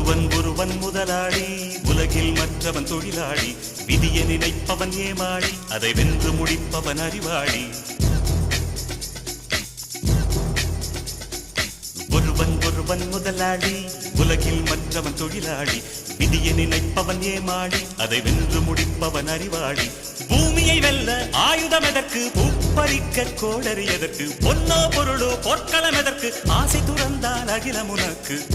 ஒருவன் முதலாளி, உலகில் மற்றவன் தொழிலாளி. விதியை நினைப்பவன் ஏமாளி, அதை வென்று முடிப்பவன் அறிவாளி. ஒருவன் முதலாளி, உலகில் மற்றவன் தொழிலாளி. விதியை நினைப்பவன் ஏமாளி, அதை வென்று முடிப்பவன் அறிவாளி. பூமியை வெல்ல ஆயுதம் எதற்கு, பூப்பறிக்க கோடரி எதற்கு, பொன்னோ பொருளோ பொற்களம் எதற்கு, ஆசை துறந்தால் அகிலம் உனக்கு.